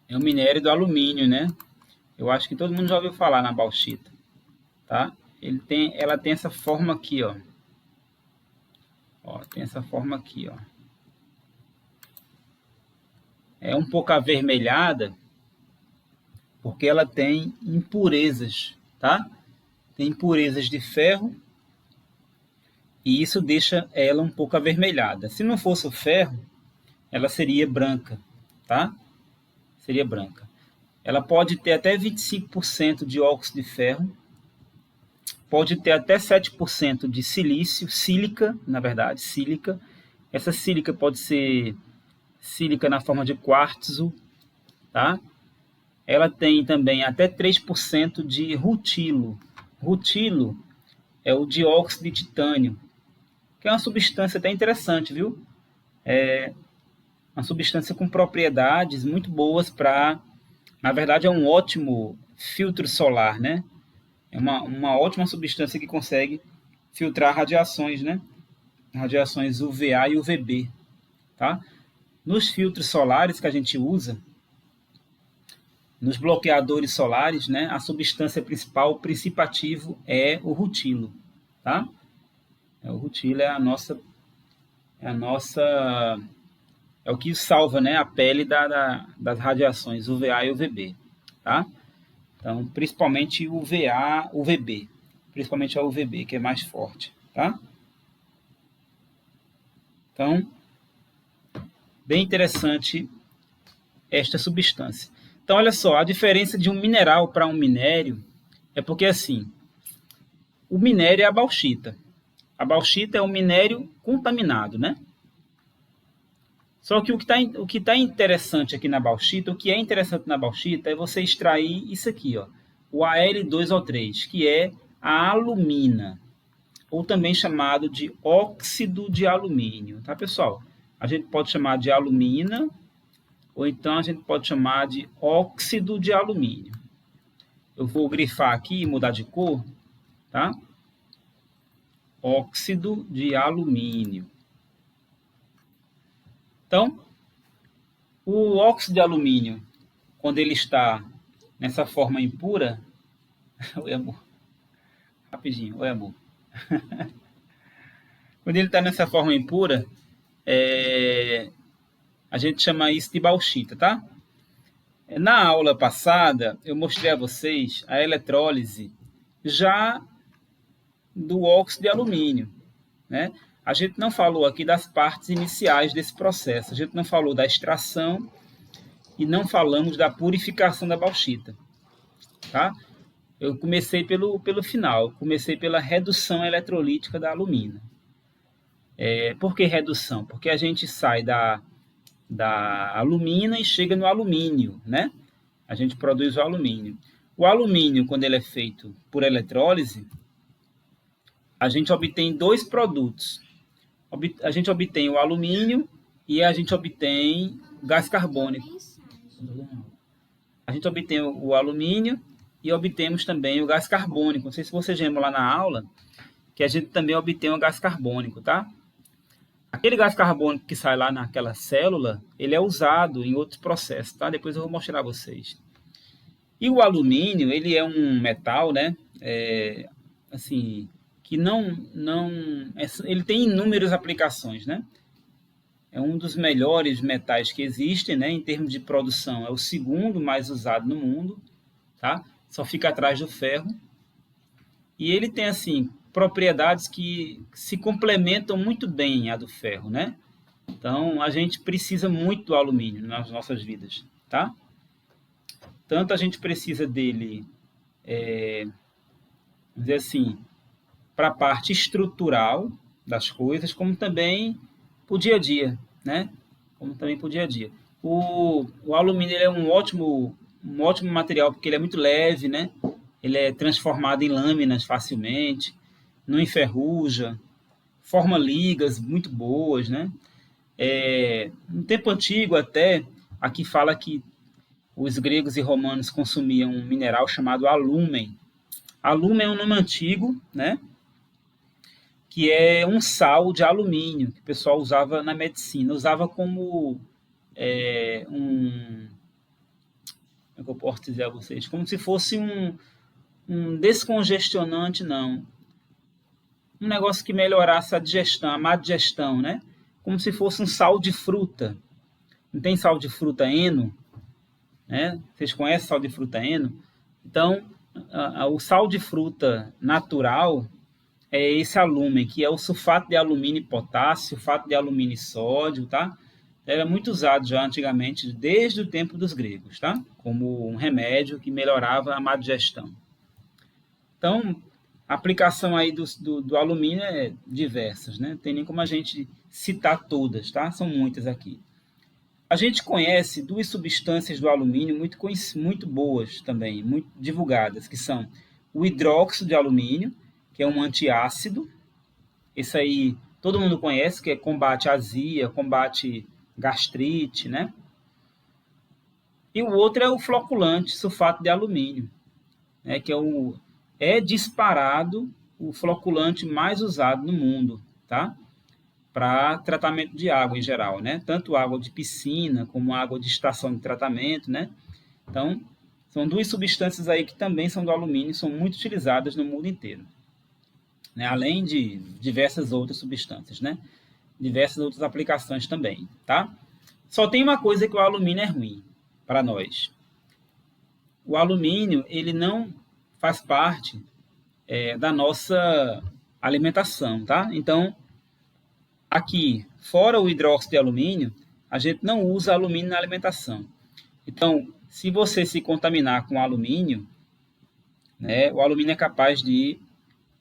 É o minério do alumínio, né? Eu acho que todo mundo já ouviu falar na bauxita, tá? Ela tem essa forma aqui, ó. Ó, tem essa forma aqui, ó. É um pouco avermelhada porque ela tem impurezas, tá? Tem impurezas de ferro e isso deixa ela um pouco avermelhada. Se não fosse o ferro, ela seria branca, tá? Seria branca. Ela pode ter até 25% de óxido de ferro, pode ter até 7% de silício, sílica, na verdade, sílica. Essa sílica pode ser sílica na forma de quartzo, tá? Ela tem também até 3% de rutilo. Rutilo é o dióxido de titânio, que é uma substância até interessante, viu? Uma substância com propriedades muito boas para... Na verdade, é um ótimo filtro solar, né? É uma ótima substância que consegue filtrar radiações, né? Radiações UVA e UVB, tá? Nos filtros solares que a gente usa, nos bloqueadores solares, né, a substância principal, o princípio ativo é o rutilo, tá? O rutilo é a nossa, é o que salva, né, a pele das radiações UVA e UVB, tá? Então, principalmente UVA, UVB, principalmente a UVB, que é mais forte, tá? Então, bem interessante esta substância. Então, olha só, a diferença de um mineral para um minério é porque, assim, o minério é a bauxita. A bauxita é um minério contaminado, né? Só que o que tá interessante aqui na bauxita, o que é interessante na bauxita é você extrair isso aqui, ó, o Al2O3, que é a alumina, ou também chamado de óxido de alumínio, tá, pessoal? A gente pode chamar de alumina, ou então a gente pode chamar de óxido de alumínio. Eu vou grifar aqui e mudar de cor, tá? Óxido de alumínio. Então, o óxido de alumínio, quando ele está nessa forma impura, oi amor, rapidinho, oi amor. Quando ele está nessa forma impura, a gente chama isso de bauxita, tá? Na aula passada, eu mostrei a vocês a eletrólise já do óxido de alumínio, né? A gente não falou aqui das partes iniciais desse processo, a gente não falou da extração e não falamos da purificação da bauxita, tá? Eu comecei pelo final, comecei pela redução eletrolítica da alumina. Por que redução? Porque a gente sai da alumina e chega no alumínio, né? A gente produz o alumínio. O alumínio, quando ele é feito por eletrólise, a gente obtém dois produtos. A gente obtém o alumínio e a gente obtém o gás carbônico. A gente obtém o alumínio e obtemos também o gás carbônico. Não sei se vocês lembram lá na aula que a gente também obtém o gás carbônico, tá? Aquele gás carbônico que sai lá naquela célula, ele é usado em outros processos, tá? Depois eu vou mostrar a vocês. E o alumínio, ele é um metal, né? Assim, que ele tem inúmeras aplicações, né? É um dos melhores metais que existem, né? Em termos de produção, é o segundo mais usado no mundo, tá? Só fica atrás do ferro. E ele tem, assim, propriedades que se complementam muito bem a do ferro, né? Então, a gente precisa muito do alumínio nas nossas vidas, tá? Tanto a gente precisa dele, vamos dizer assim, para a parte estrutural das coisas, como também para o dia a dia, né? Como também para o dia a dia. O alumínio ele é um ótimo material, porque ele é muito leve, né? Ele é transformado em lâminas facilmente, não enferruja, forma ligas muito boas, né? No tempo antigo até, aqui fala que os gregos e romanos consumiam um mineral chamado alúmen. Alúmen é um nome antigo, né? Que é um sal de alumínio que o pessoal usava na medicina, usava como um é que eu posso dizer a vocês? Como se fosse um descongestionante, não. Um negócio que melhorasse a digestão, a má digestão, né? Como se fosse um sal de fruta. Não tem sal de fruta Eno, né? Vocês conhecem sal de fruta Eno? Então, o sal de fruta natural é esse alúmen, que é o sulfato de alumínio e potássio, sulfato de alumínio e sódio, tá? Era muito usado já antigamente, desde o tempo dos gregos, tá? Como um remédio que melhorava a má digestão. Então, a aplicação aí do alumínio é diversas, né? Não tem nem como a gente citar todas, tá? São muitas aqui. A gente conhece duas substâncias do alumínio muito boas também, muito divulgadas, que são o hidróxido de alumínio, que é um antiácido. Esse aí todo mundo conhece, que combate azia, combate gastrite, né? E o outro é o floculante, sulfato de alumínio, né? Que é disparado o floculante mais usado no mundo, tá? Para tratamento de água em geral, né? Tanto água de piscina como água de estação de tratamento, né? Então, são duas substâncias aí que também são do alumínio, são muito utilizadas no mundo inteiro, né? Além de diversas outras substâncias, né? Diversas outras aplicações também, tá? Só tem uma coisa que o alumínio é ruim para nós. O alumínio, ele não faz parte da nossa alimentação, tá? Então, aqui, fora o hidróxido de alumínio, a gente não usa alumínio na alimentação. Então, se você se contaminar com alumínio, né, o alumínio é capaz de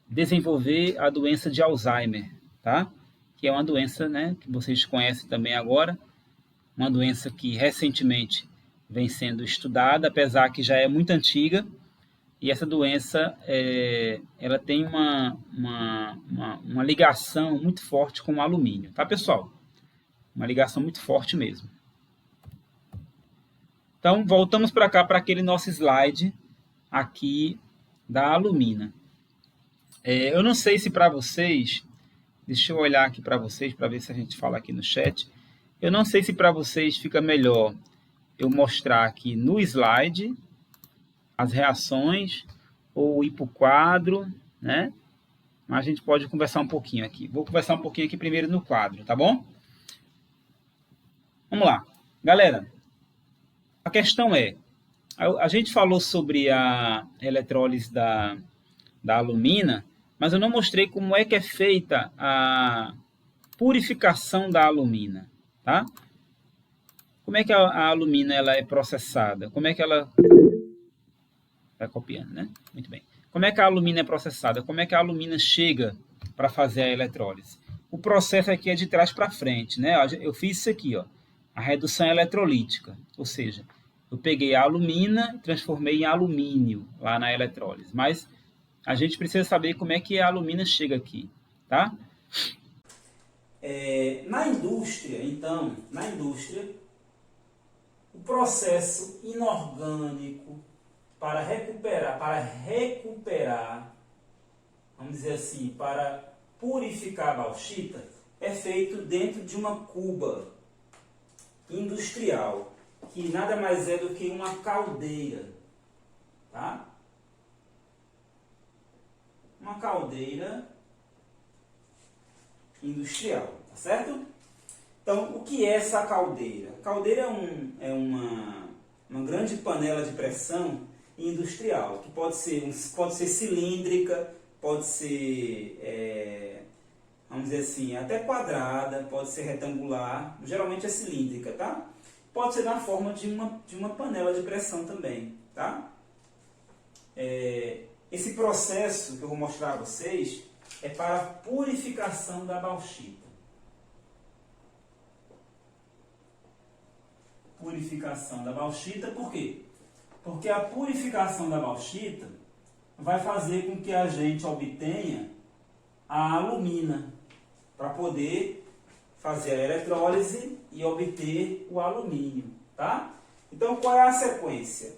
desenvolver a doença de Alzheimer, tá? Que é uma doença, né, que vocês conhecem também agora, uma doença que recentemente vem sendo estudada, apesar que já é muito antiga, e essa doença ela tem uma ligação muito forte com o alumínio, tá, pessoal? Uma ligação muito forte mesmo. Então, voltamos para cá, para aquele nosso slide aqui da alumina. Eu não sei se para vocês, deixa eu olhar aqui para vocês, para ver se a gente fala aqui no chat. Eu não sei se para vocês fica melhor eu mostrar aqui no slide as reações ou ir para o quadro, né? Mas a gente pode conversar um pouquinho aqui. Vou conversar um pouquinho aqui primeiro no quadro, tá bom? Vamos lá. Galera, a questão é, a gente falou sobre a eletrólise da alumina, mas eu não mostrei como é que é feita a purificação da alumina, tá? Como é que a alumina ela é processada? Como é que ela... Vai copiando, né? Muito bem. Como é que a alumina é processada? Como é que a alumina chega para fazer a eletrólise? O processo aqui é de trás para frente, né? Eu fiz isso aqui, ó, a redução eletrolítica, ou seja, eu peguei a alumina e transformei em alumínio lá na eletrólise. Mas a gente precisa saber como é que a alumina chega aqui, tá? Na indústria, então, o processo inorgânico para recuperar, vamos dizer assim, para purificar a bauxita, é feito dentro de uma cuba industrial, que nada mais é do que uma caldeira, tá? Uma caldeira industrial, tá certo? Então, o que é essa caldeira? A caldeira é uma grande panela de pressão industrial, que pode ser cilíndrica, pode ser, vamos dizer assim, até quadrada, pode ser retangular, geralmente é cilíndrica, tá? Pode ser na forma de uma panela de pressão também, tá? Esse processo que eu vou mostrar a vocês é para a purificação da bauxita. Purificação da bauxita, por quê? Porque a purificação da bauxita vai fazer com que a gente obtenha a alumina para poder fazer a eletrólise e obter o alumínio, tá? Então, qual é a sequência?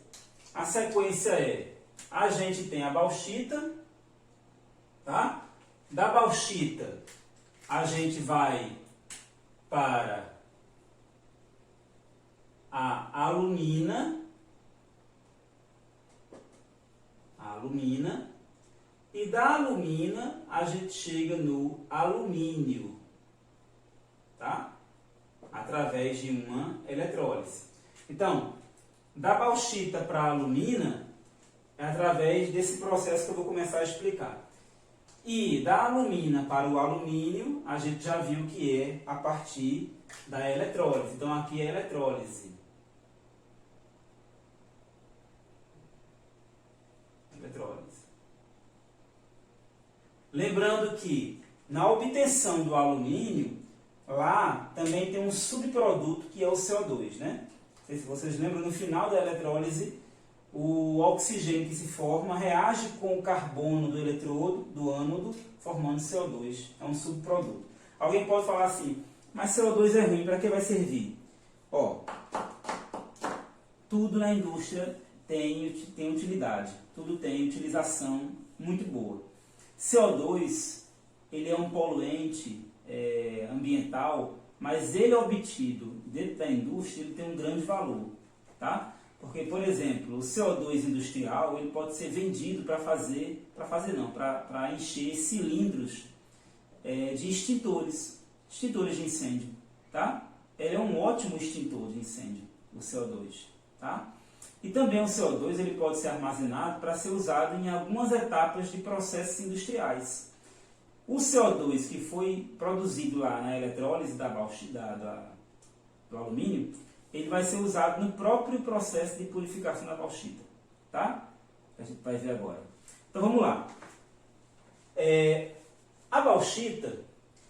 A sequência é, a gente tem a bauxita, tá? Da bauxita, a gente vai para a alumina, a alumina, e da alumina a gente chega no alumínio, tá? Através de uma eletrólise. Então, da bauxita para a alumina é através desse processo que eu vou começar a explicar. E da alumina para o alumínio, a gente já viu que é a partir da eletrólise. Então, aqui é eletrólise. Eletrólise. Lembrando que na obtenção do alumínio, lá também tem um subproduto que é o CO2, né? Não sei se vocês lembram, no final da eletrólise, o oxigênio que se forma reage com o carbono do eletrodo, do ânodo, formando CO2. É um subproduto. Alguém pode falar assim, mas CO2 é ruim, para que vai servir? Ó, tudo na indústria tem utilidade, tudo tem utilização muito boa. CO2, ele é um poluente ambiental, mas ele é obtido dentro da indústria, ele tem um grande valor, tá? Porque, por exemplo, o CO2 industrial, ele pode ser vendido para encher cilindros de extintores de incêndio, tá? Ele é um ótimo extintor de incêndio, o CO2, tá? E também o CO2 ele pode ser armazenado para ser usado em algumas etapas de processos industriais. O CO2 que foi produzido lá na eletrólise do alumínio, ele vai ser usado no próprio processo de purificação da bauxita, tá? A gente vai ver agora. Então vamos lá. A bauxita,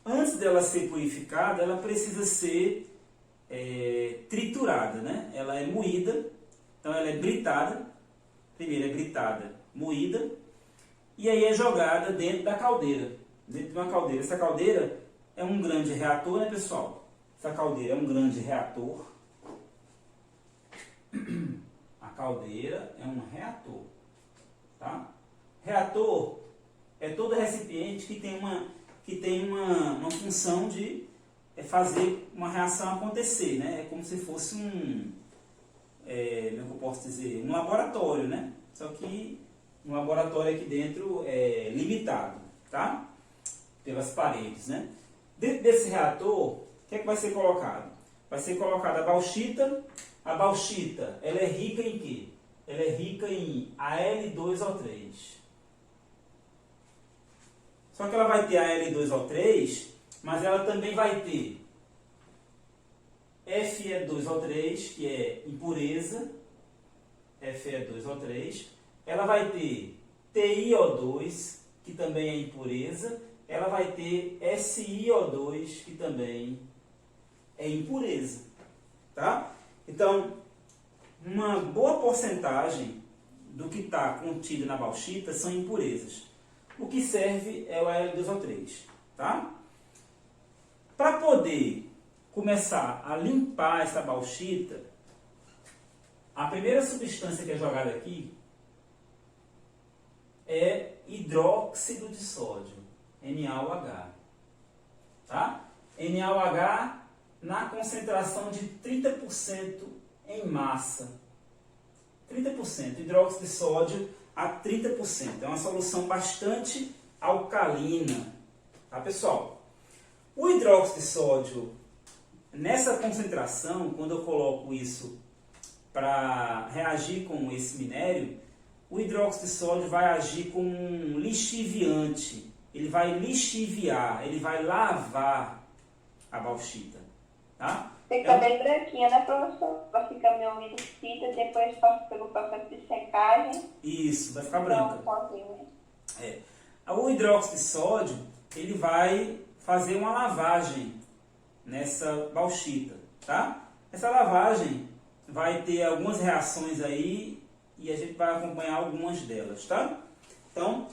antes dela ser purificada, ela precisa ser triturada, né? Ela é moída, então ela é britada. Primeiro é britada, moída, e aí é jogada dentro da caldeira. Dentro de uma caldeira. Essa caldeira é um grande reator, né, pessoal? Essa caldeira é um grande reator. A caldeira é um reator, tá? Reator é todo recipiente que tem uma função de fazer uma reação acontecer, né? É como se fosse como é que eu posso dizer? Um laboratório, né? Só que um laboratório aqui dentro é limitado, tá? Pelas paredes, né? Dentro desse reator, o que é que vai ser colocado? Vai ser colocada a bauxita. A bauxita, ela é rica em quê? Ela é rica em Al2O3. Só que ela vai ter Al2O3, mas ela também vai ter Fe2O3, que é impureza, Fe2O3. Ela vai ter TiO2, que também é impureza. Ela vai ter SiO2, que também é impureza, tá? Então, uma boa porcentagem do que está contido na bauxita são impurezas. O que serve é o Al2O3, tá? Para poder começar a limpar essa bauxita, a primeira substância que é jogada aqui é hidróxido de sódio, NaOH, tá? NaOH na concentração de 30% em massa. 30%, hidróxido de sódio a 30%. É uma solução bastante alcalina, tá, pessoal? O hidróxido de sódio, nessa concentração, quando eu coloco isso para reagir com esse minério, o hidróxido de sódio vai agir como um lixiviante. Ele vai lixiviar, ele vai lavar a bauxita. Tá? Fica bem branquinha, né, professor? Vai ficar meio umedecida, depois passa pelo processo de secagem. Isso, vai ficar branca. Né? O hidróxido de sódio, ele vai fazer uma lavagem nessa bauxita, tá? Essa lavagem vai ter algumas reações aí e a gente vai acompanhar algumas delas, tá? Então,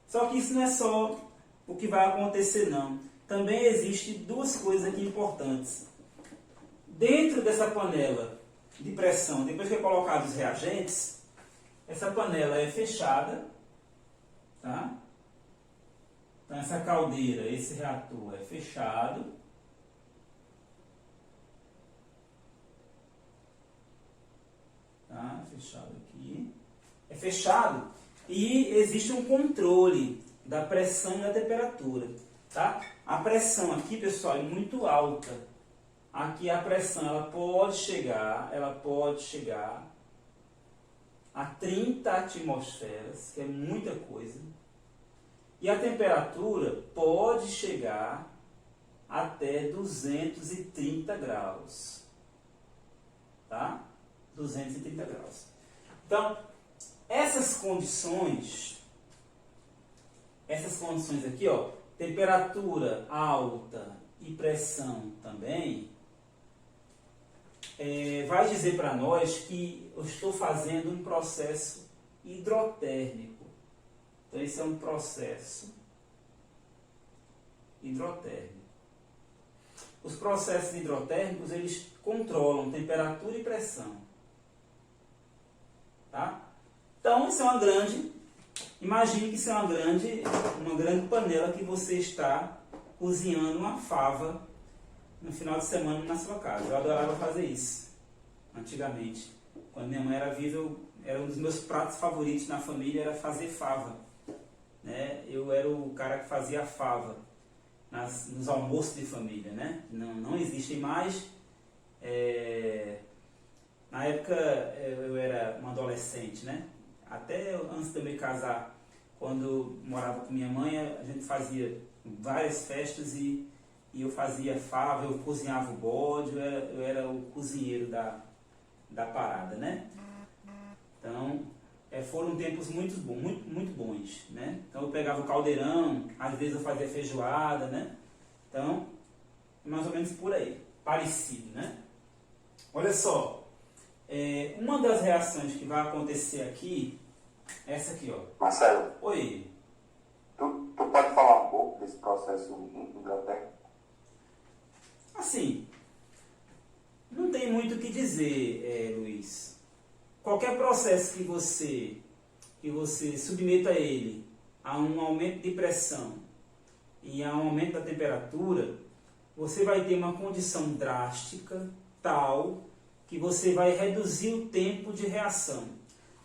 só que isso não é só o que vai acontecer, não. Também existem duas coisas aqui importantes. Dentro dessa panela de pressão, depois que é colocado os reagentes, essa panela é fechada, tá? Então essa caldeira, esse reator é fechado. Tá? Fechado aqui. é fechado e existe um controle da pressão e da temperatura, tá? A pressão aqui, pessoal, é muito alta. Aqui a pressão ela pode chegar a 30 atmosferas, que é muita coisa. E a temperatura pode chegar até 230 graus. Tá? 230 graus. Então, essas condições aqui, ó, temperatura alta e pressão também, vai dizer para nós que eu estou fazendo um processo hidrotérmico. Então, esse é um processo hidrotérmico. Os processos hidrotérmicos, eles controlam temperatura e pressão. Tá? Então, isso é uma grande... Imagine que isso é uma grande panela que você está cozinhando uma fava no final de semana na sua casa. Eu adorava fazer isso, antigamente. Quando minha mãe era viva, era um dos meus pratos favoritos na família, era fazer fava. Né? Eu era o cara que fazia fava nos almoços de família, né? Não existem mais. Na época eu era um adolescente, né? Até antes de eu me casar, quando morava com minha mãe, a gente fazia várias festas e eu fazia fava, eu cozinhava o bode, eu era o cozinheiro da parada, né? Então, foram tempos muito bons, né? Então eu pegava o caldeirão, às vezes eu fazia feijoada, né? Então, mais ou menos por aí, parecido, né? Olha só, uma das reações que vai acontecer aqui, essa aqui, ó. Marcelo. Oi. Tu pode falar um pouco desse processo hidrotérmico? Assim, não tem muito o que dizer, Luiz. Qualquer processo que você submeta ele a um aumento de pressão e a um aumento da temperatura, você vai ter uma condição drástica tal que você vai reduzir o tempo de reação.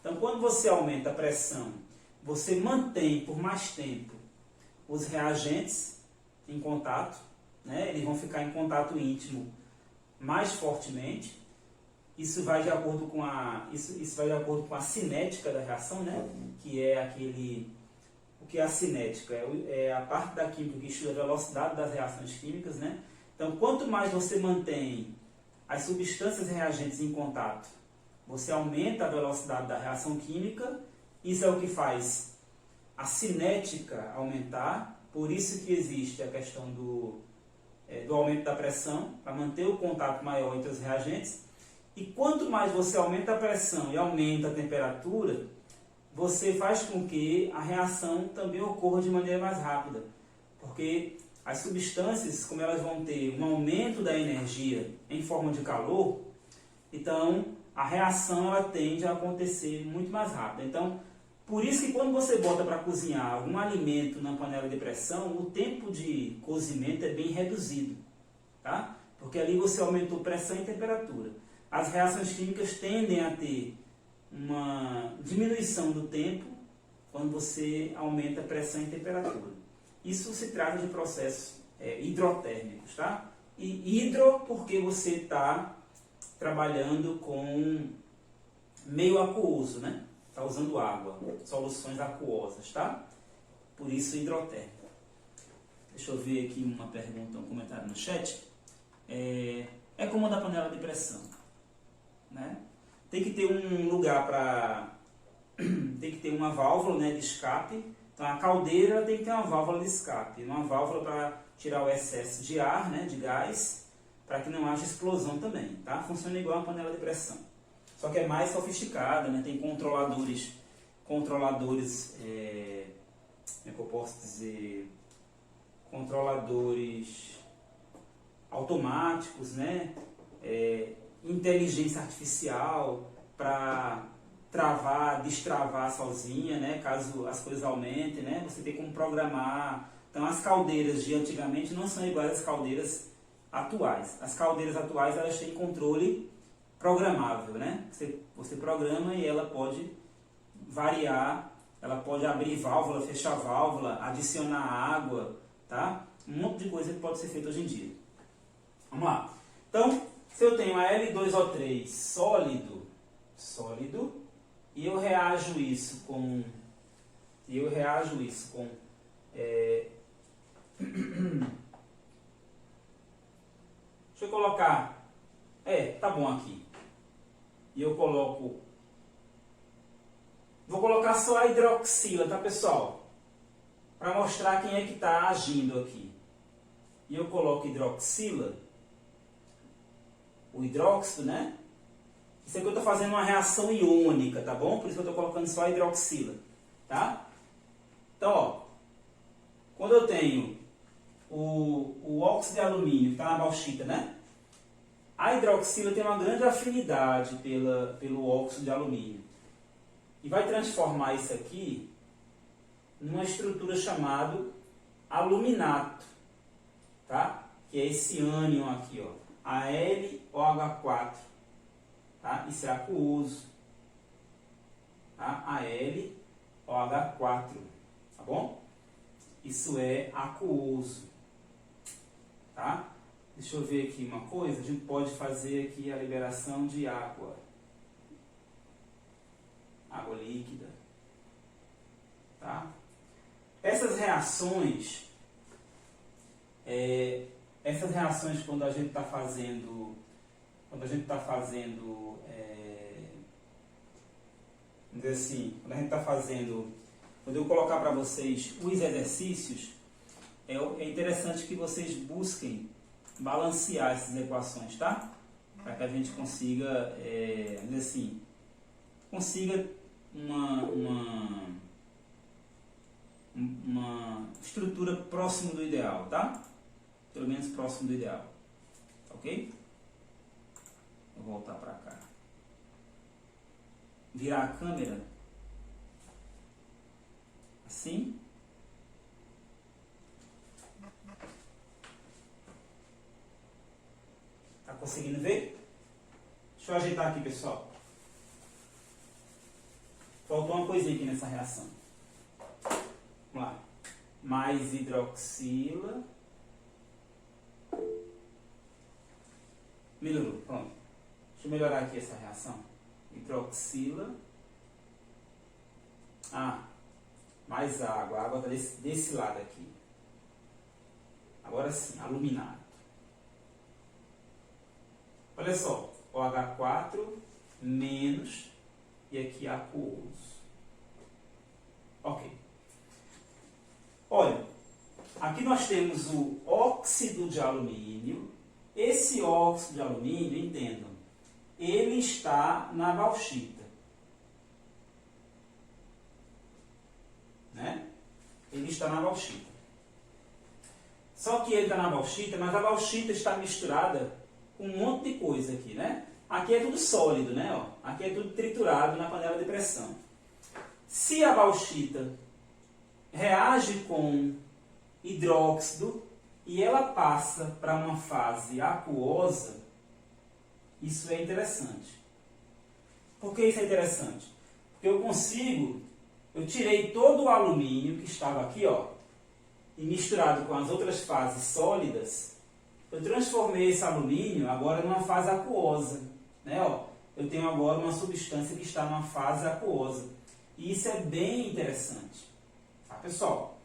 Então, quando você aumenta a pressão, você mantém por mais tempo os reagentes em contato, né? Eles vão ficar em contato íntimo mais fortemente. Isso vai de acordo com a cinética da reação, né? Que é o que é a cinética? É a parte da química que estuda a velocidade das reações químicas, né? Então, quanto mais você mantém as substâncias reagentes em contato, você aumenta a velocidade da reação química. Isso é o que faz a cinética aumentar. Por isso que existe a questão do aumento da pressão, para manter o contato maior entre os reagentes. E quanto mais você aumenta a pressão e aumenta a temperatura, você faz com que a reação também ocorra de maneira mais rápida. Porque as substâncias, como elas vão ter um aumento da energia em forma de calor, então a reação ela tende a acontecer muito mais rápido. Então, por isso que quando você bota para cozinhar algum alimento na panela de pressão, o tempo de cozimento é bem reduzido, tá? Porque ali você aumentou pressão e temperatura. As reações químicas tendem a ter uma diminuição do tempo quando você aumenta a pressão e temperatura. Isso se trata de processos hidrotérmicos, tá? E hidro porque você está trabalhando com meio aquoso, né? Está usando água, soluções aquosas, tá? Por isso hidrotérmico. Deixa eu ver aqui uma pergunta, um comentário no chat. É como a da panela de pressão, né? Tem que ter um lugar para... tem que ter uma válvula, né, de escape. Então a caldeira tem que ter uma válvula de escape, uma válvula para tirar o excesso de ar, né, de gás, para que não haja explosão também, tá? Funciona igual a panela de pressão. Só que é mais sofisticada, né? Tem controladores, como é que eu posso dizer, controladores automáticos, né? Inteligência artificial para travar, destravar sozinha, né? Caso as coisas aumentem, né? Você tem como programar. Então as caldeiras de antigamente não são iguais às caldeiras atuais. As caldeiras atuais elas têm controle programável, né? Você programa e ela pode variar, ela pode abrir válvula, fechar válvula, adicionar água, tá? Um monte de coisa que pode ser feita hoje em dia. Vamos lá. Então, se eu tenho a L2O3 sólido, e eu reajo isso com deixa eu colocar, tá bom aqui. E eu vou colocar só a hidroxila, tá, pessoal? Para mostrar quem é que está agindo aqui. E eu coloco hidroxila, o hidróxido, né? Isso aqui eu estou fazendo uma reação iônica, tá bom? Por isso que eu estou colocando só a hidroxila, tá? Então, ó, quando eu tenho o óxido de alumínio, que está na bauxita, né? A hidroxila tem uma grande afinidade pelo óxido de alumínio. E vai transformar isso aqui numa estrutura chamada aluminato, tá? Que é esse ânion aqui, ó, AlOH4, tá? Isso é aquoso, tá? AlOH4, tá bom? Isso é aquoso, tá? Deixa eu ver aqui uma coisa, a gente pode fazer aqui a liberação de água líquida, tá? Essas reações quando a gente está fazendo, vamos dizer assim, quando eu colocar para vocês os exercícios, é interessante que vocês busquem balancear essas equações, tá? Para que a gente consiga, vamos dizer assim, uma estrutura próximo do ideal, tá? Pelo menos próximo do ideal, ok? Vou voltar para cá. Virar a câmera assim. Tá conseguindo ver? Deixa eu ajeitar aqui, pessoal. Faltou uma coisinha aqui nessa reação. Vamos lá. Mais hidroxila. Melhorou, pronto. Deixa eu melhorar aqui essa reação. Hidroxila. Mais água. A água está desse lado aqui. Agora sim, aluminato. Olha só. OH4 menos e aqui aquoso. Ok. Olha, aqui nós temos o óxido de alumínio. Esse óxido de alumínio, entendam, ele está na bauxita. Né? Ele está na bauxita. Só que ele está na bauxita, mas a bauxita está misturada com um monte de coisa aqui, né? Aqui é tudo sólido, né? Ó, aqui é tudo triturado na panela de pressão. Se a bauxita reage com hidróxido e ela passa para uma fase aquosa, isso é interessante. Por que isso é interessante? Porque eu tirei todo o alumínio que estava aqui, ó, e misturado com as outras fases sólidas, eu transformei esse alumínio agora numa fase aquosa, né? Ó, eu tenho agora uma substância que está numa fase aquosa. E isso é bem interessante. Tá, pessoal?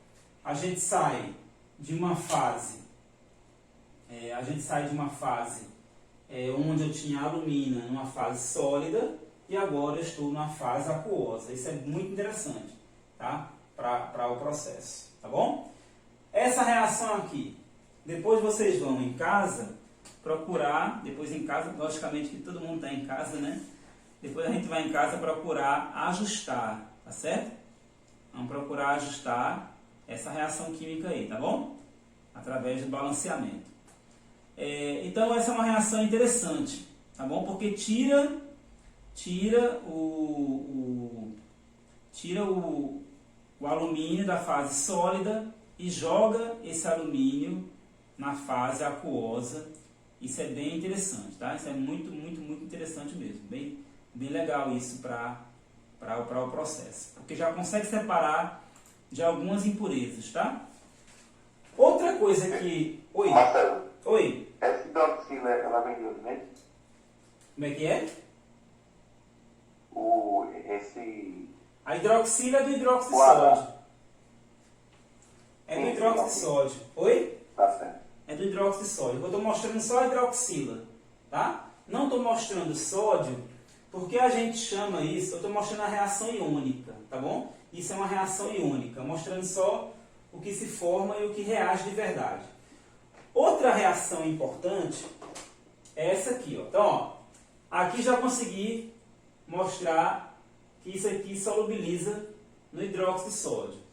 A gente sai de uma fase, onde eu tinha alumina numa fase sólida e agora eu estou numa fase aquosa. Isso é muito interessante, tá? Para o processo, tá bom? Essa reação aqui, depois vocês vão em casa procurar, logicamente que todo mundo está em casa, né? Depois a gente vai em casa procurar ajustar, tá certo? Vamos procurar ajustar essa reação química aí, tá bom? Através do balanceamento. Então essa é uma reação interessante, tá bom? Porque tira o alumínio da fase sólida e joga esse alumínio na fase aquosa. Isso é bem interessante, tá? Isso é muito, muito, muito interessante mesmo. Bem legal isso para para o processo, porque já consegue separar de algumas impurezas, tá? Outra coisa que... Oi? Marcelo, Oi? essa hidroxila, ela vem de onde mesmo? Como é que é? A hidroxila é do hidróxido de Guarda. sódio. É do hidróxido de sódio. Oi? Tá certo. É do hidróxido de sódio. Eu estou mostrando só a hidroxila, tá? Não estou mostrando sódio, porque a gente chama isso, eu estou mostrando a reação iônica, tá bom? Isso é uma reação iônica, mostrando só o que se forma e o que reage de verdade. Outra reação importante é essa aqui, ó. Então, ó, aqui já consegui mostrar que isso aqui solubiliza no hidróxido de sódio.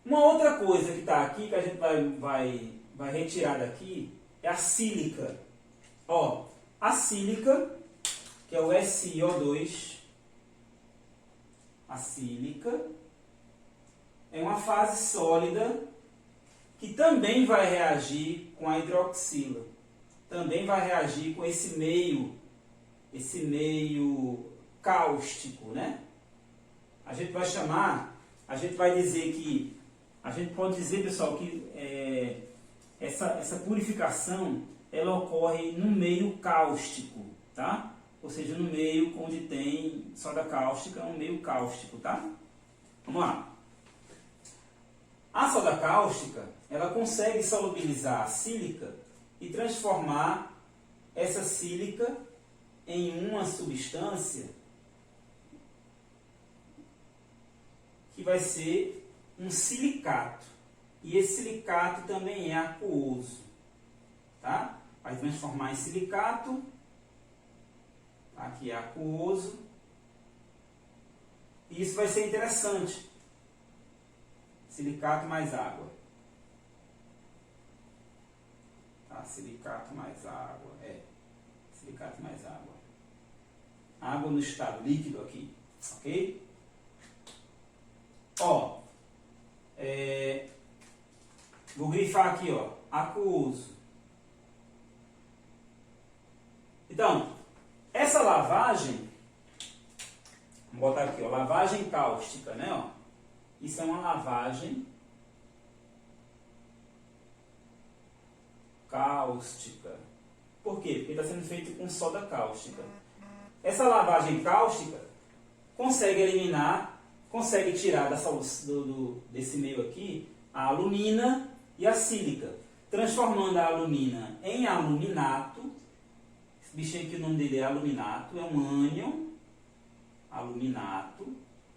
Uma outra coisa que está aqui, que a gente vai retirar daqui, é a sílica. Ó, a sílica, que é o SiO2, a sílica é uma fase sólida que também vai reagir com a hidroxila. Também vai reagir com esse meio cáustico, né? A gente vai chamar, a gente vai dizer que, a gente pode dizer, pessoal, que essa purificação, ela ocorre no meio cáustico, tá? Ou seja, no meio onde tem soda cáustica, é um meio cáustico, tá? Vamos lá. A soda cáustica, ela consegue solubilizar a sílica e transformar essa sílica em uma substância que vai ser um silicato. E esse silicato também é aquoso, tá? Vai transformar em silicato, aqui é aquoso, e isso vai ser interessante. Silicato mais água. Tá? Silicato mais água. Silicato mais água. Água no estado líquido aqui. Ok? Ó. Vou grifar aqui, ó. Aquoso. Então, essa lavagem, vou botar aqui, ó. Lavagem cáustica, né? Ó. Isso é uma lavagem cáustica. Por quê? Porque está sendo feito com soda cáustica. Essa lavagem cáustica consegue eliminar, consegue tirar desse meio aqui a alumina e a sílica, transformando a alumina em aluminato. Esse bichinho aqui, o nome dele é aluminato, é um ânion, aluminato,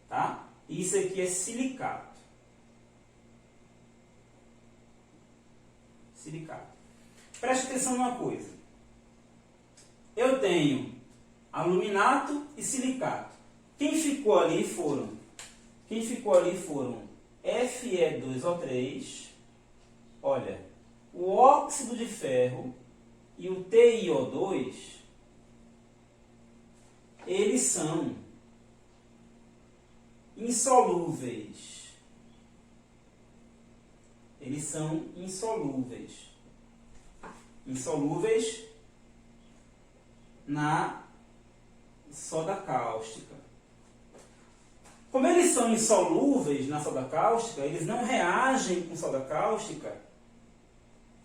tá? E isso aqui é silicato. Silicato. Preste atenção numa coisa. Eu tenho aluminato e silicato. Quem ficou ali foram Fe2O3, olha, o óxido de ferro e o TiO2, eles são insolúveis. Eles são insolúveis. Insolúveis na soda cáustica. Como eles são insolúveis na soda cáustica, eles não reagem com soda cáustica,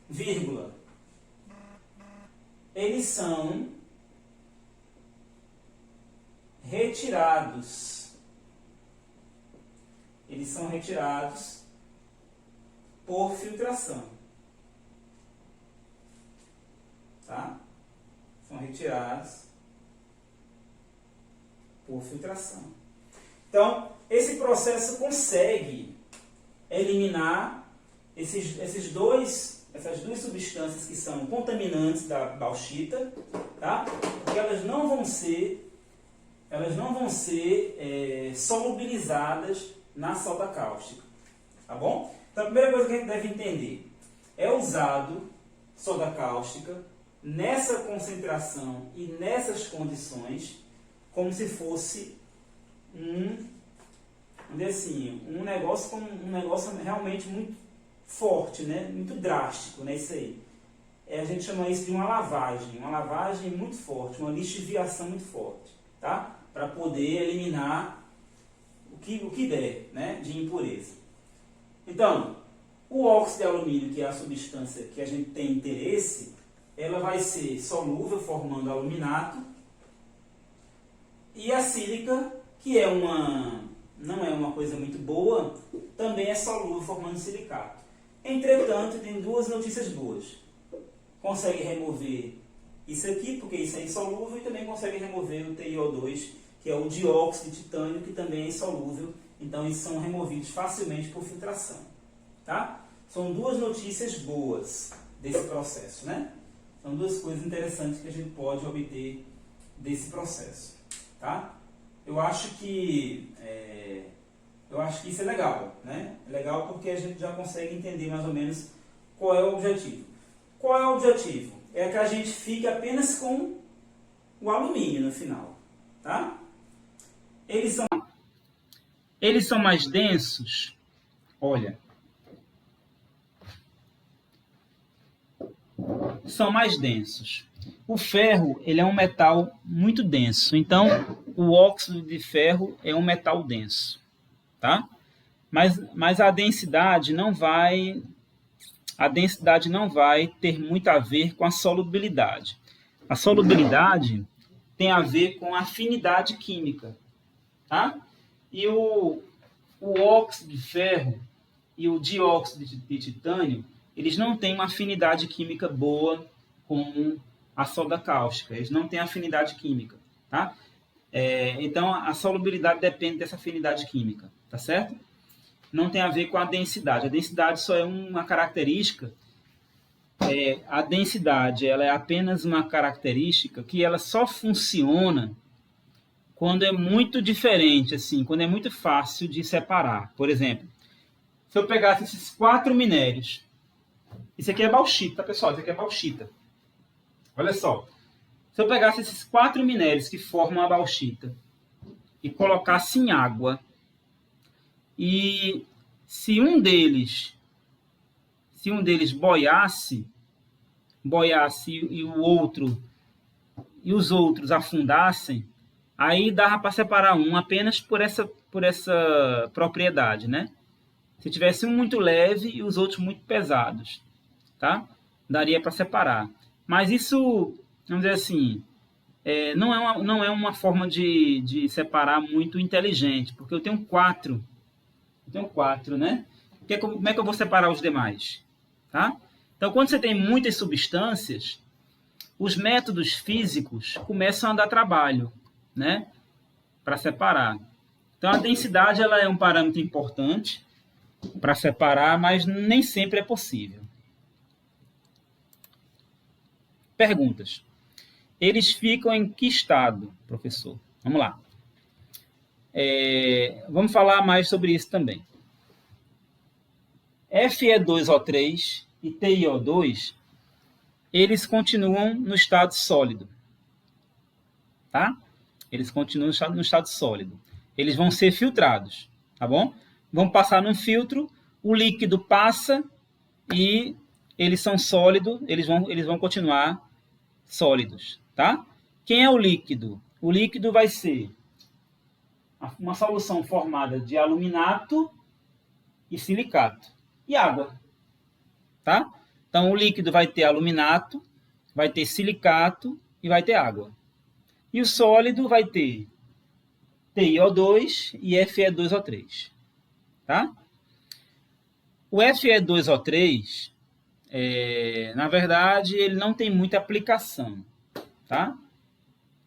vírgula. Eles são retirados. Eles são retirados por filtração. Tá? São retirados por filtração. Então, esse processo consegue eliminar essas duas substâncias que são contaminantes da bauxita, tá? Porque elas não vão ser solubilizadas na soda cáustica, tá bom? Então, a primeira coisa que a gente deve entender é usado soda cáustica nessa concentração e nessas condições como se fosse um negócio realmente muito forte, né? Muito drástico, né? Isso aí. A gente chama isso de uma lavagem muito forte, uma lixiviação muito forte, tá? para poder eliminar o que der, né, de impureza. Então, o óxido de alumínio, que é a substância que a gente tem interesse, ela vai ser solúvel, formando aluminato, e a sílica, que não é uma coisa muito boa, também é solúvel, formando silicato. Entretanto, tem duas notícias boas. Consegue remover isso aqui, porque isso é insolúvel, e também consegue remover o TiO2, que é o dióxido de titânio, que também é insolúvel. Então, eles são removidos facilmente por filtração. Tá? São duas notícias boas desse processo, né? São duas coisas interessantes que a gente pode obter desse processo. Tá? Eu acho que isso é legal, né? É legal porque a gente já consegue entender mais ou menos qual é o objetivo. Qual é o objetivo? É que a gente fique apenas com o alumínio no final, tá? Eles são mais densos. Olha, são mais densos. O ferro, ele é um metal muito denso. Então, o óxido de ferro é um metal denso, tá? Mas a densidade não vai ter muito a ver com a solubilidade. A solubilidade tem a ver com a afinidade química, tá? E o óxido de ferro e o dióxido de titânio, eles não têm uma afinidade química boa com a soda cáustica. Eles não têm afinidade química, tá? Então, a solubilidade depende dessa afinidade química, tá certo? Não tem a ver com a densidade. A densidade só é uma característica. A densidade, ela é apenas uma característica que ela só funciona quando é muito diferente, assim, quando é muito fácil de separar. Por exemplo, se eu pegasse esses 4 minérios, isso aqui é bauxita, tá, pessoal? Isso aqui é bauxita. Olha só. Se eu pegasse esses 4 minérios que formam a bauxita e colocasse em água, e se um deles boiasse e os outros afundassem, aí dava para separar um apenas por essa propriedade, né? Se tivesse um muito leve e os outros muito pesados, tá? Daria para separar. Mas isso, vamos dizer assim, não é uma forma de separar muito inteligente, porque eu tenho 4, né? Como é que eu vou separar os demais? Tá? Então, quando você tem muitas substâncias, os métodos físicos começam a dar trabalho, né? Para separar. Então, a densidade ela é um parâmetro importante para separar, mas nem sempre é possível. Perguntas. Eles ficam em que estado, professor? Vamos lá. Vamos falar mais sobre isso também. Fe2O3 e TiO2, eles continuam no estado sólido. Tá? Eles continuam no estado sólido. Eles vão ser filtrados, tá bom? Vão passar num filtro, o líquido passa e eles são sólidos, eles vão continuar sólidos, tá? Quem é o líquido? O líquido vai ser uma solução formada de aluminato e silicato e água, tá? Então, o líquido vai ter aluminato, vai ter silicato e vai ter água. E o sólido vai ter TiO2 e Fe2O3, tá? O Fe2O3, na verdade, ele não tem muita aplicação, tá?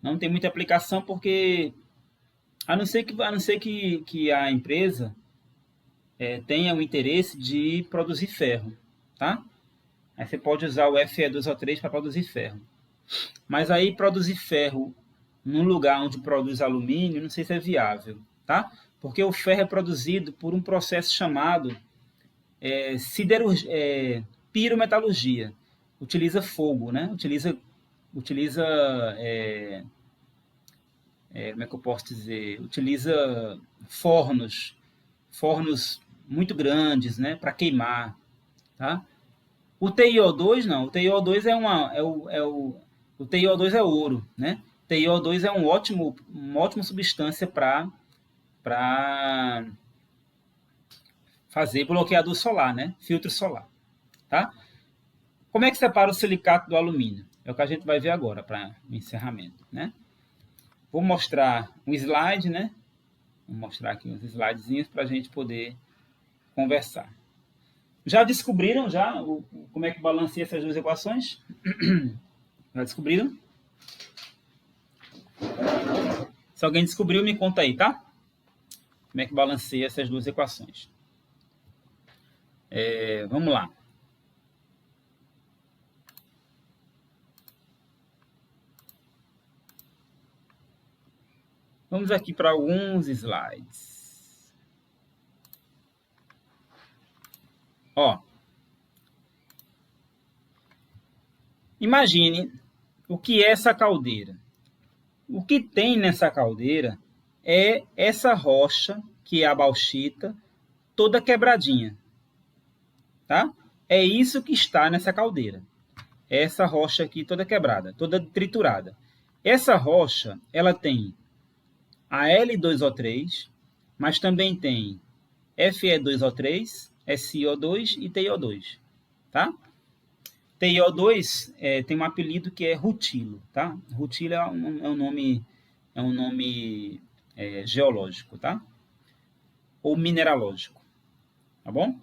Não tem muita aplicação porque, a não ser que a empresa tenha o interesse de produzir ferro, tá? Aí você pode usar o Fe2O3 para produzir ferro. Mas aí produzir ferro num lugar onde produz alumínio, não sei se é viável, tá? Porque o ferro é produzido por um processo chamado pirometalurgia. Utiliza fogo, né? Utiliza como é que eu posso dizer? Utiliza fornos muito grandes, né? Para queimar, tá? O TiO2 não. O TiO2 o TiO2 é ouro, né? TiO2 é uma ótima substância para fazer bloqueador solar, né? Filtro solar, tá? Como é que separa o silicato do alumínio? É o que a gente vai ver agora para o encerramento, né? Vou mostrar um slide, né? Vou mostrar aqui uns slidezinhos para a gente poder conversar. Já descobriram como é que balanceia essas duas equações? Já descobriram? Se alguém descobriu, me conta aí, tá? Como é que balanceia essas duas equações? Vamos lá. Vamos aqui para alguns slides. Ó. Imagine o que é essa caldeira. O que tem nessa caldeira é essa rocha, que é a bauxita, toda quebradinha. Tá? É isso que está nessa caldeira. Essa rocha aqui toda quebrada, toda triturada. Essa rocha, ela tem a L2O3, mas também tem Fe2O3, SiO2 e TiO2, tá? TiO2 tem um apelido que é rutilo, tá? Rutilo é um nome geológico, tá? Ou mineralógico, tá bom?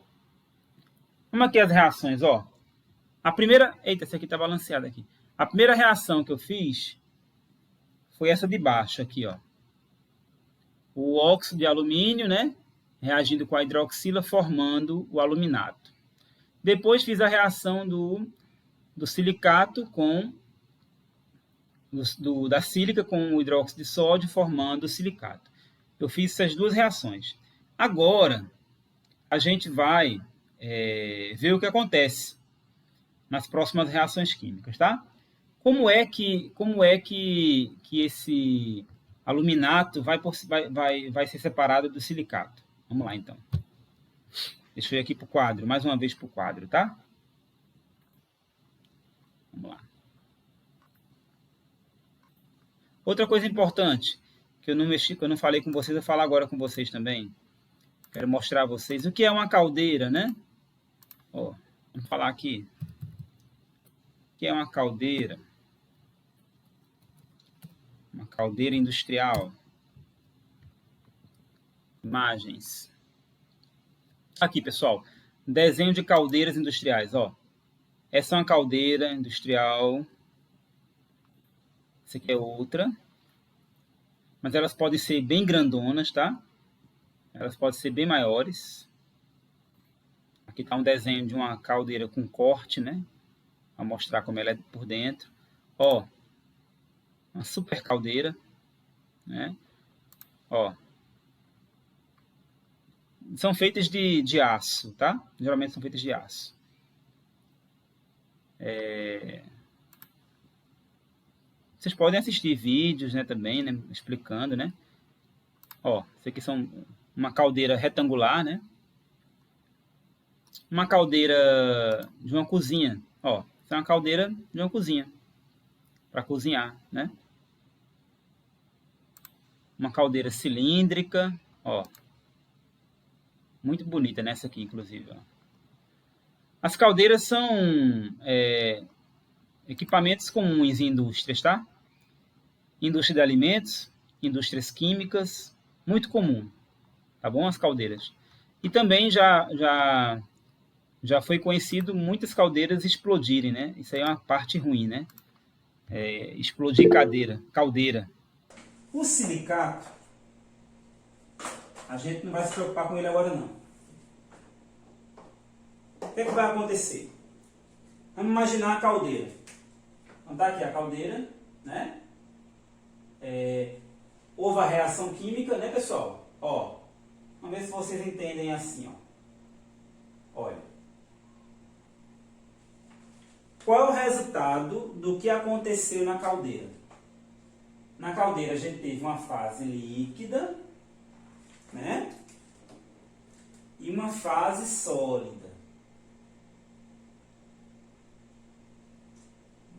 Vamos aqui as reações, ó. A primeira... Eita, essa aqui tá balanceada aqui. A primeira reação que eu fiz foi essa de baixo aqui, ó. O óxido de alumínio, né? Reagindo com a hidroxila, formando o aluminato. Depois fiz a reação do silicato com... da sílica com o hidróxido de sódio, formando o silicato. Eu fiz essas duas reações. Agora, a gente vai ver o que acontece nas próximas reações químicas, tá? Como é que esse aluminato vai ser separado do silicato? Vamos lá, então. Deixa eu ir aqui para o quadro, mais uma vez para o quadro, tá? Vamos lá. Outra coisa importante, que eu não falei com vocês, eu vou falar agora com vocês também. Quero mostrar a vocês o que é uma caldeira, né? Ó, vamos falar aqui. O que é uma caldeira? Uma caldeira industrial. Imagens. Aqui, pessoal. Desenho de caldeiras industriais, ó. Essa é uma caldeira industrial. Essa aqui é outra. Mas elas podem ser bem grandonas, tá? Elas podem ser bem maiores. Aqui está um desenho de uma caldeira com corte, né? Para mostrar como ela é por dentro. Ó, uma super caldeira, né? Ó, são feitas de aço, tá? Geralmente são feitas de aço. Vocês podem assistir vídeos, né, também, né, explicando, né? Ó, isso aqui são uma caldeira retangular, né? Uma caldeira de uma cozinha, ó, isso é uma caldeira de uma cozinha para cozinhar, né? Uma caldeira cilíndrica, ó, muito bonita nessa aqui, inclusive. Ó. As caldeiras são equipamentos comuns em indústrias, tá? Indústria de alimentos, indústrias químicas, muito comum, tá bom? As caldeiras. E também já foi conhecido muitas caldeiras explodirem, né? Isso aí é uma parte ruim, né? Explodir caldeira. O silicato, a gente não vai se preocupar com ele agora, não. O que vai acontecer? Vamos imaginar a caldeira. Então tá aqui a caldeira, né? Houve a reação química, né, pessoal? Ó, vamos ver se vocês entendem assim, ó. Olha. Qual é o resultado do que aconteceu na caldeira? Na caldeira a gente teve uma fase líquida, né? E uma fase sólida.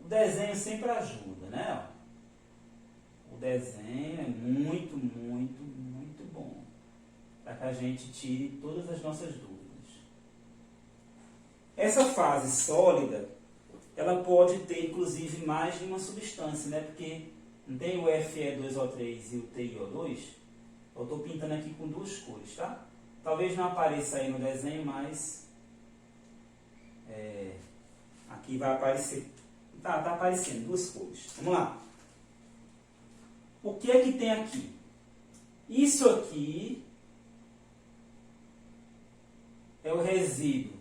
O desenho sempre ajuda, né? desenho é muito, muito, muito bom, para que a gente tire todas as nossas dúvidas. Essa fase sólida, ela pode ter inclusive mais de uma substância, né? Porque não tem o Fe2O3 e o TiO2? Eu estou pintando aqui com duas cores, tá? Talvez não apareça aí no desenho, mas aqui vai aparecer. Tá aparecendo duas cores. Vamos lá. O que é que tem aqui? Isso aqui é o resíduo.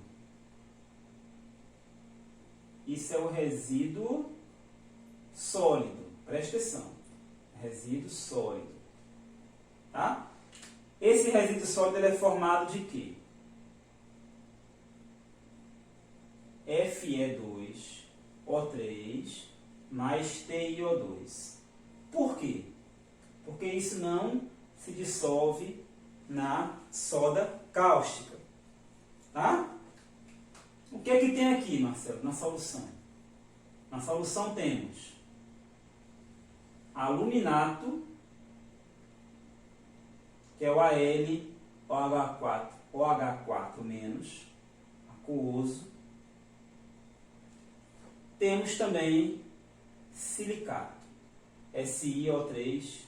Isso é o resíduo sólido. Presta atenção. Resíduo sólido. Tá? Esse resíduo sólido ele é formado de quê? Fe2O3 mais TiO2. Por quê? Porque isso não se dissolve na soda cáustica. Tá? O que é que tem aqui, Marcelo, na solução? Na solução temos aluminato, que é o AlOH4, aquoso. Temos também silicato, SiO3,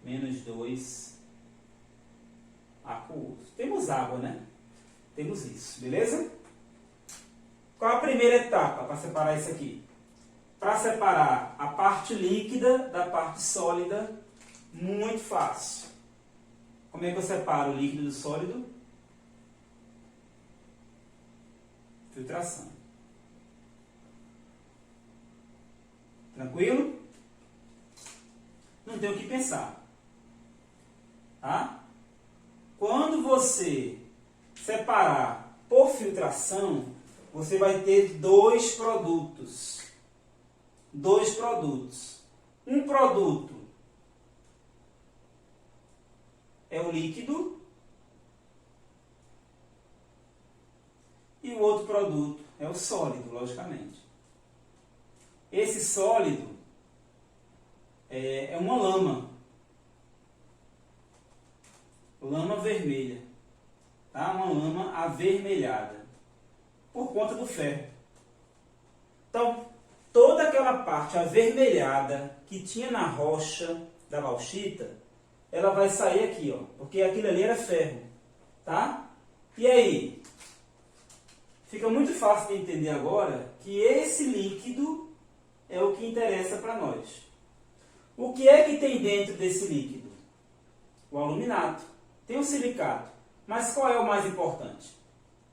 -2, aquoso. Temos água, né? Temos isso, beleza? Qual a primeira etapa para separar isso aqui? Para separar a parte líquida da parte sólida, muito fácil. Como é que eu separo o líquido do sólido? Filtração. Tranquilo? Não tem o que pensar. Tá? Quando você separar por filtração, você vai ter dois produtos. Um produto é o líquido e o outro produto é o sólido, logicamente. Esse sólido é uma lama vermelha, tá? Uma lama avermelhada, por conta do ferro. Então, toda aquela parte avermelhada que tinha na rocha da bauxita, ela vai sair aqui, ó, porque aquilo ali era ferro, tá? E aí, fica muito fácil de entender agora que esse líquido é o que interessa para nós. O que é que tem dentro desse líquido? O aluminato. Tem o silicato. Mas qual é o mais importante?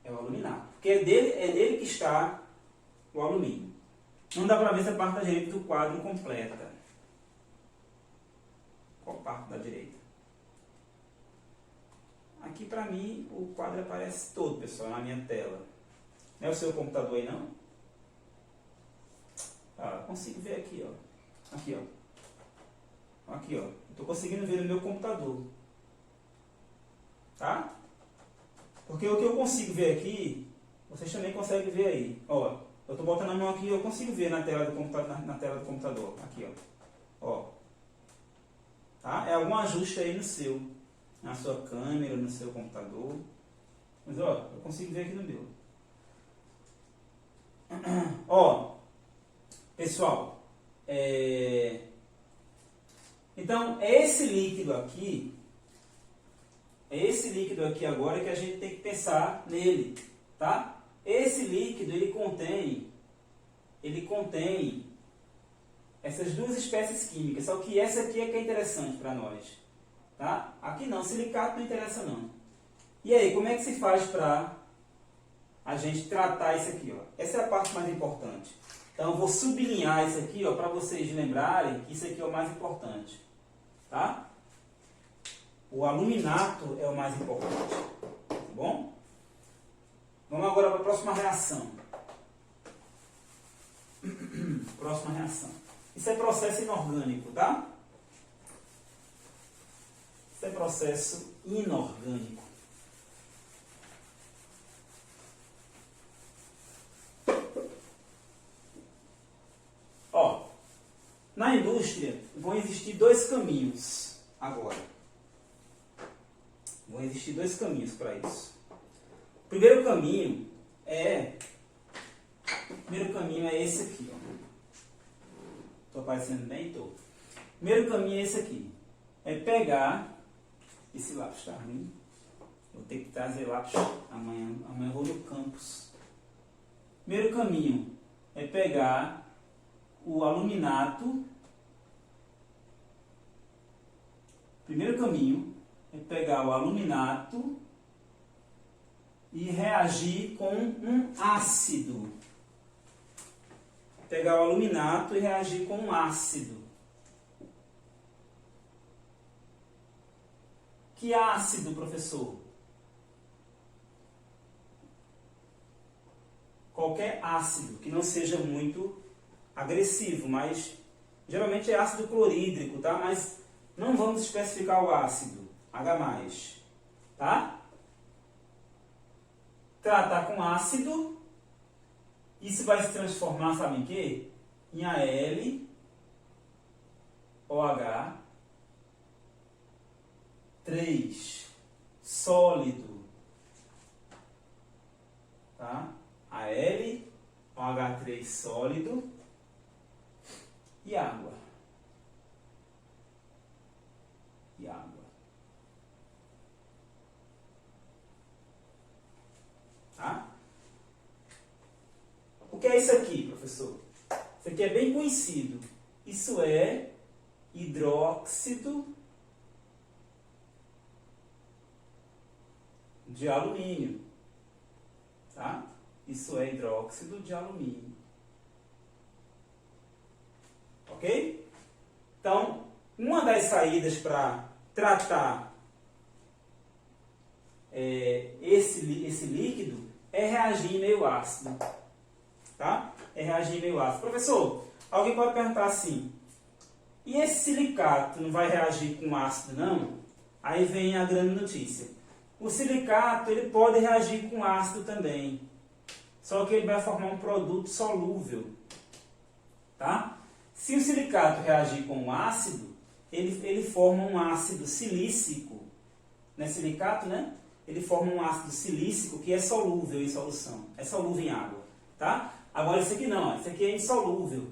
É o aluminato. Porque é nele que está o alumínio. Não dá para ver essa parte da direita do quadro completa. Qual parte da direita? Aqui para mim o quadro aparece todo, pessoal, na minha tela. Não é o seu computador aí, não? Ah, consigo ver aqui, ó. Aqui, ó. Aqui, ó. Estou conseguindo ver no meu computador. Tá? Porque o que eu consigo ver aqui, vocês também conseguem ver aí. Ó, eu estou botando a mão aqui, eu consigo ver na tela do computador. Na tela do computador. Aqui, ó. Tá? É algum ajuste aí no seu. Na sua câmera, no seu computador. Mas, ó, eu consigo ver aqui no meu. Ó, pessoal, então, é esse líquido aqui agora que a gente tem que pensar nele, tá? Esse líquido, ele contém essas duas espécies químicas, só que essa aqui é que é interessante para nós, tá? Aqui não, silicato não interessa não. E aí, como é que se faz para a gente tratar isso aqui, ó? Essa é a parte mais importante. Então, eu vou sublinhar isso aqui, ó, para vocês lembrarem que isso aqui é o mais importante, tá? O aluminato é o mais importante, tá bom? Vamos agora para a próxima reação. Próxima reação. Isso é processo inorgânico, tá? Isso é processo inorgânico. Ó, na indústria, vão existir dois caminhos agora. Vão existir dois caminhos para isso. O primeiro caminho é esse aqui, ó. Estou aparecendo bem? Estou. O primeiro caminho é esse aqui. É pegar... Esse lápis está ruim. Vou ter que trazer lápis amanhã. Amanhã eu vou no campus. O primeiro caminho é pegar o aluminato. Primeiro caminho é pegar o aluminato e reagir com um ácido. Pegar o aluminato e reagir com um ácido. Que ácido, professor? Qualquer ácido que não seja muito agressivo, mas geralmente é ácido clorídrico, tá? Mas não vamos especificar o ácido, H+, tá? Tratar com ácido, isso vai se transformar, sabe em quê? Em AlOH3 sólido, tá? AlOH3 sólido e água. Tá? O que é isso aqui, professor? Isso aqui é bem conhecido. Isso é hidróxido de alumínio. Tá? Isso é hidróxido de alumínio. Ok? Então, uma das saídas para tratar esse líquido é reagir em meio ácido. Tá? É reagir em meio ácido. Professor, alguém pode perguntar assim, e esse silicato não vai reagir com ácido, não? Aí vem a grande notícia. O silicato ele pode reagir com ácido também. Só que ele vai formar um produto solúvel. Tá? Se o silicato reagir com um ácido, ele forma um ácido silícico. Não é silicato, né? Ele forma um ácido silícico que é solúvel em solução. É solúvel em água. Tá? Agora isso aqui não. Isso aqui é insolúvel.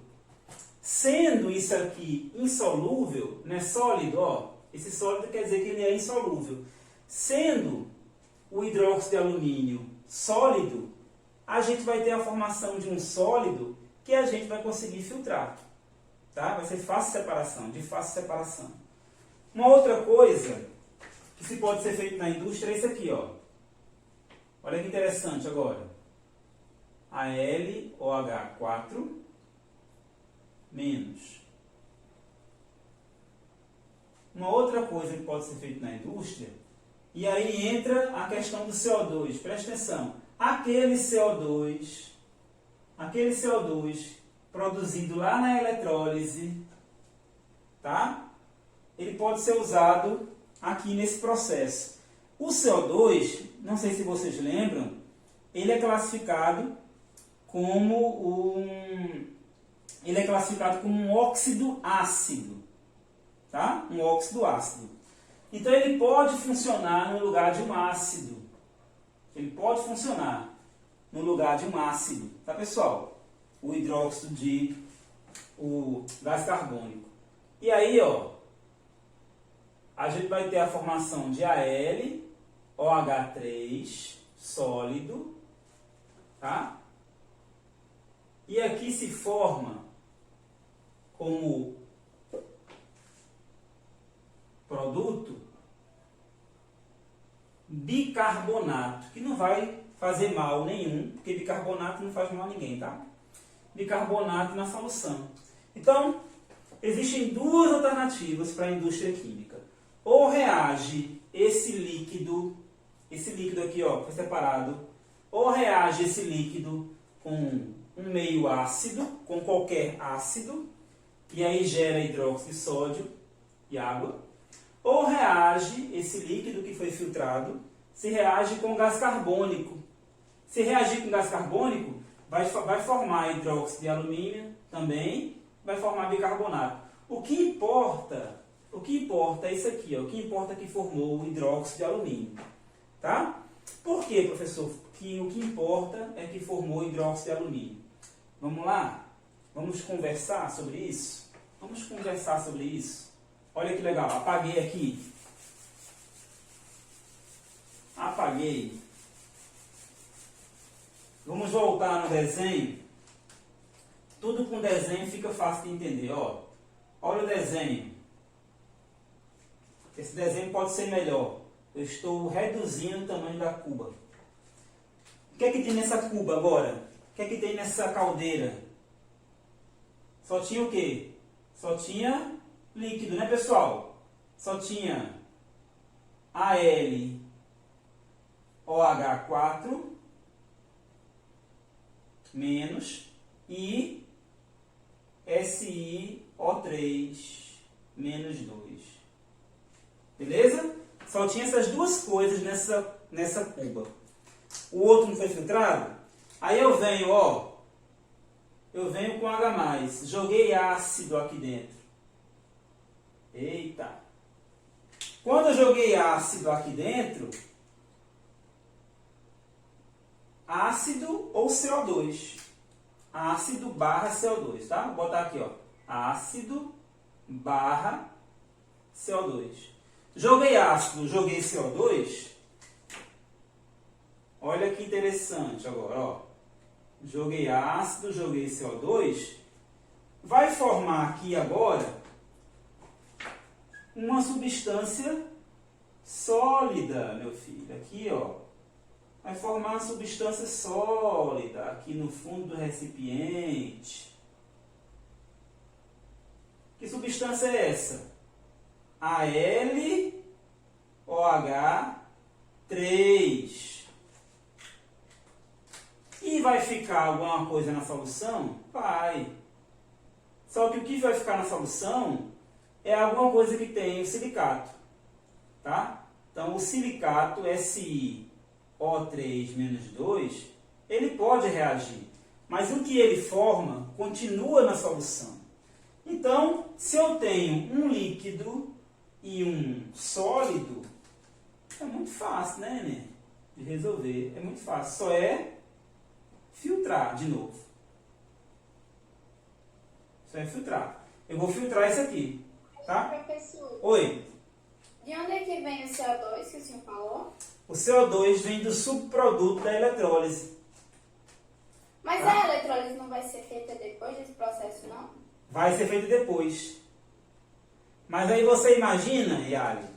Sendo isso aqui insolúvel, não é sólido, ó. Esse sólido quer dizer que ele é insolúvel. Sendo o hidróxido de alumínio sólido, a gente vai ter a formação de um sólido que a gente vai conseguir filtrar. Tá? Vai ser fácil separação, de fácil separação. Uma outra coisa que se pode ser feito na indústria é isso aqui, ó. Olha que interessante agora. AlOH4 menos. Uma outra coisa que pode ser feita na indústria, e aí entra a questão do CO2. Presta atenção. Aquele CO2 produzido lá na eletrólise, tá? Ele pode ser usado aqui nesse processo. O CO2, não sei se vocês lembram, ele é classificado como um óxido ácido, tá? Um óxido ácido. Então ele pode funcionar no lugar de um ácido. Ele pode funcionar no lugar de um ácido, tá, pessoal? O hidróxido o gás carbônico. E aí, ó, a gente vai ter a formação de AlOH3 sólido, tá? E aqui se forma como produto bicarbonato, que não vai fazer mal nenhum, porque bicarbonato não faz mal a ninguém, tá? Bicarbonato na solução. Então, existem duas alternativas para a indústria química. Ou reage esse líquido aqui, ó, que foi separado, ou reage esse líquido com um meio ácido, com qualquer ácido, e aí gera hidróxido de sódio e água, ou reage esse líquido que foi filtrado, se reage com gás carbônico. Se reagir com gás carbônico, vai formar hidróxido de alumínio também, vai formar bicarbonato. O que importa é isso aqui, ó. O que importa é que formou o hidróxido de alumínio, tá? Por quê, professor? Que o que importa é que formou o hidróxido de alumínio. Vamos lá? Vamos conversar sobre isso? Vamos conversar sobre isso. Olha que legal, apaguei aqui. Apaguei. Vamos voltar no desenho. Tudo com desenho fica fácil de entender, ó. Olha o desenho. Esse desenho pode ser melhor. Eu estou reduzindo o tamanho da cuba. O que é que tem nessa cuba agora? O que é que tem nessa caldeira? Só tinha o quê? Só tinha líquido, né, pessoal? Só tinha AlOH4 menos e SiO3 menos 2. Beleza? Só tinha essas duas coisas nessa cuba. O outro não foi filtrado? Aí eu venho, ó. Eu venho com H+. Joguei ácido aqui dentro. Eita! Quando eu joguei ácido aqui dentro, ácido ou CO2. Ácido barra CO2, tá? Vou botar aqui, ó. Ácido barra CO2. Joguei ácido, joguei CO2. Olha que interessante agora, ó. Joguei ácido, joguei CO2. Vai formar aqui agora uma substância sólida, meu filho. Aqui, ó. Vai formar uma substância sólida aqui no fundo do recipiente. Que substância é essa? AlOH3. E vai ficar alguma coisa na solução? Vai. Só que o que vai ficar na solução é alguma coisa que tem o silicato. Tá? Então, o silicato SiO3 menos 2, ele pode reagir. Mas o que ele forma continua na solução. Então, se eu tenho um líquido e um sólido, é muito fácil, né, Nenê? De resolver. É muito fácil. Só é filtrar de novo. Só é filtrar. Eu vou filtrar isso aqui. Tá? Professor, Oi. de onde é que vem o CO2 que o senhor falou? O CO2 vem do subproduto da eletrólise. Mas Tá? a eletrólise não vai ser feita depois desse processo, não? Vai ser feito depois. Mas aí você imagina, Yali,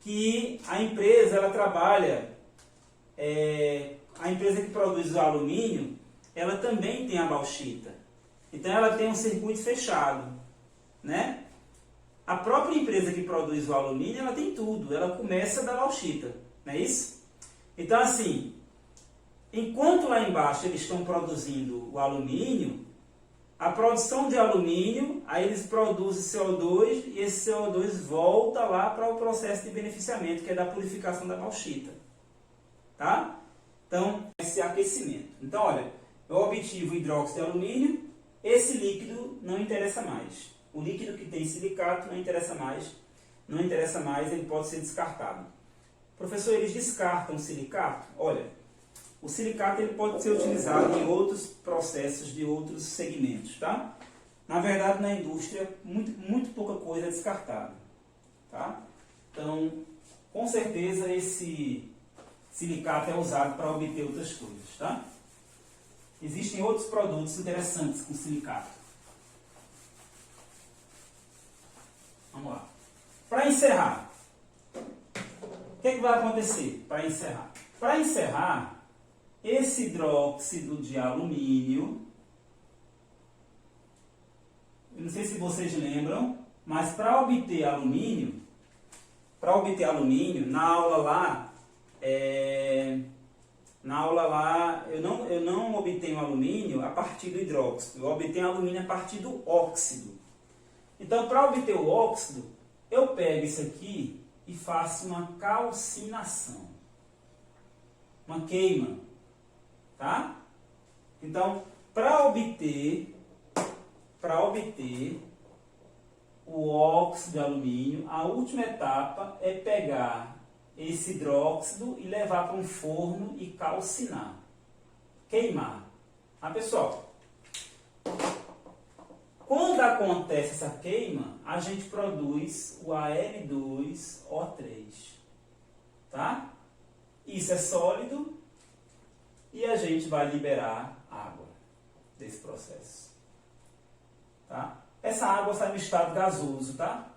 que a empresa, ela trabalha, a empresa que produz o alumínio, ela também tem a bauxita. Então ela tem um circuito fechado, né? A própria empresa que produz o alumínio, ela tem tudo. Ela começa da bauxita, não é isso? Então, assim, enquanto lá embaixo eles estão produzindo o alumínio, a produção de alumínio, aí eles produzem CO2 e esse CO2 volta lá para o processo de beneficiamento, que é da purificação da bauxita. Tá? Então, esse aquecimento. Então, olha, eu obtive o hidróxido de alumínio, esse líquido não interessa mais. O líquido que tem silicato não interessa mais, ele pode ser descartado. Professor, eles descartam o silicato? Olha, o silicato ele pode ser utilizado em outros processos de outros segmentos, tá? Na verdade, na indústria, muito pouca coisa é descartada, tá? Então, com certeza, esse silicato é usado para obter outras coisas, tá? Existem outros produtos interessantes com silicato. Vamos lá. Para encerrar, o que vai acontecer para encerrar? Para encerrar, esse hidróxido de alumínio, eu não sei se vocês lembram, mas para obter alumínio, na aula lá, eu não obtenho alumínio a partir do hidróxido, eu obtenho alumínio a partir do óxido. Então, para obter o óxido, eu pego isso aqui e faço uma calcinação, uma queima, tá? Então, para obter o óxido de alumínio, a última etapa é pegar esse hidróxido e levar para um forno e calcinar, queimar. Pessoal, quando acontece essa queima, a gente produz o Al2O3, tá? Isso é sólido e a gente vai liberar água desse processo, tá? Essa água sai no estado gasoso, tá?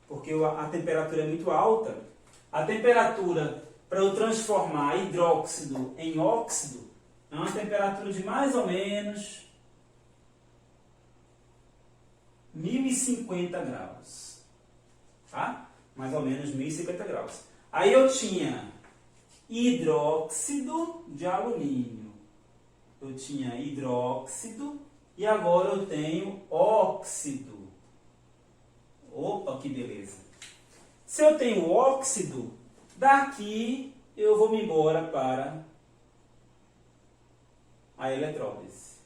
Porque a temperatura é muito alta. A temperatura para eu transformar hidróxido em óxido é uma temperatura de mais ou menos 1050 graus. Tá? Mais ou menos 1050 graus. Aí eu tinha hidróxido de alumínio. Eu tinha hidróxido e agora eu tenho óxido. Opa, que beleza! Se eu tenho óxido, daqui eu vou me embora para a eletrólise.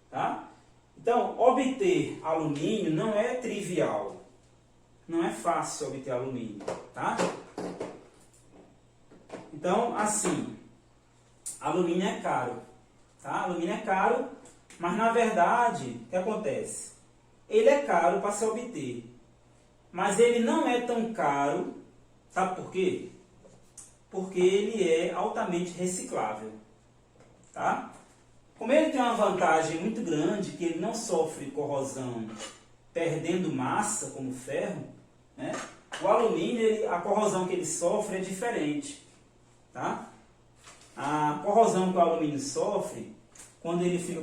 Tá? Então, obter alumínio não é trivial. Não é fácil obter alumínio. Tá? Então, assim, alumínio é caro. Tá? Alumínio é caro, mas na verdade, o que acontece? Ele é caro para se obter, mas ele não é tão caro, sabe por quê? Porque ele é altamente reciclável, tá? Como ele tem uma vantagem muito grande, que ele não sofre corrosão perdendo massa, como o ferro, né? O alumínio, a corrosão que ele sofre é diferente, tá? A corrosão que o alumínio sofre, quando ele fica